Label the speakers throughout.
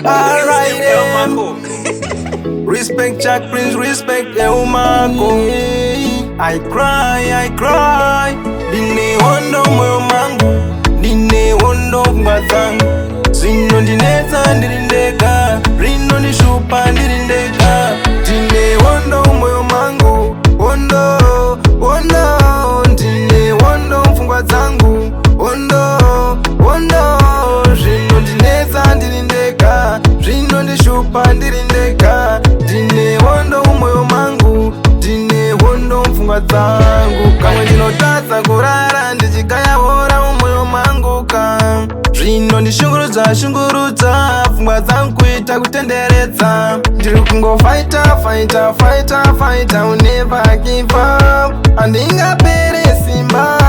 Speaker 1: Alright, respect Jack Prince, respect Eumako. I cry. Dine wondo moyo mangu, dine wondo mbathangu. Zino ndineza ndirindeka, rino nishupa ndirindeka. Dine wondo moyo mangu, wondo. Dine wondo mfungwa zangu, wondo. Rino ndineza ndirindeka, rino nishupa ndirindeka. Dine wondo moyo mangu, dine wondo mfungwa zangu. Kamwe ndinotadza kurara ndichigaya hora umoyo mangu ka. Zvino ndishungurudza pfungwa dzangu kuita kutenderedza. Ndiri kungo fighter, I'll never give up. Handingapere simba.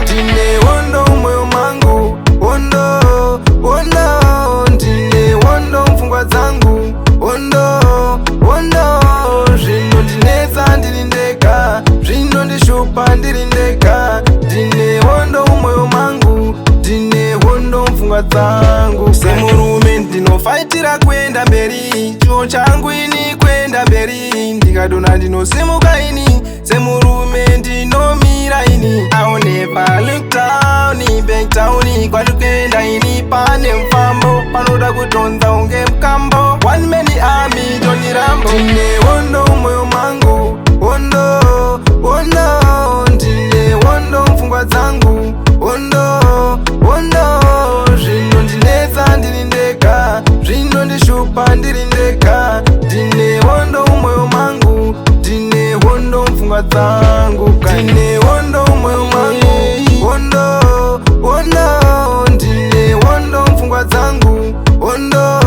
Speaker 1: Ndine wondo moyo mangu, wondo. Ndine wondo pfungwa dzangu, wondo. Zvino ndineza ndirindeka, zvino ndishupa ndirindeka. Ndine wondo moyo mangu, ndine wondo pfungwa dzangu. Semurume ndinofaitira kuenda mberi, chiwo changu ini kuenda mberi. Ndikadona ndinosimuka ini, semurume ndinomira ini. I'll never look down, back down. Kwatikuenda ini pane mfambo, panoda kutonza unge mkambo. One man army, Johnny Rambo. Ndine wondo moyo mangu, wondo. Ndine wondo mfungwa zangu, wondo. Zvino ndineza ndirindeka, zvino ndishupa ndirindeka. Ndine wondo moyo mangu, ndine wondo mfungwa zangu. Ndine wondo moyo mangu, wondo. Ndine wondo mfungwa zangu, wondo.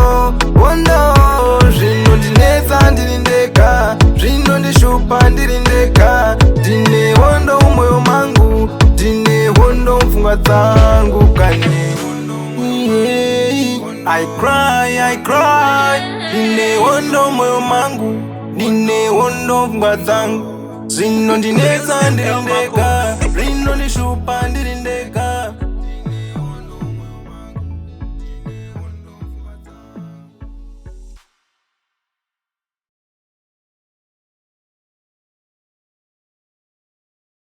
Speaker 1: Zvino ndineza ndirindeka, zvino ndishupa ndirindeka. Ndine wondo moyo mangu, ndine wondo mfungwa zangu kane. I cry. Ndine wondo moyo mangu, ndine wondo pfungwa zangu. Zvino ndineza ndirindeka, zvino ndishupa ndirindeka.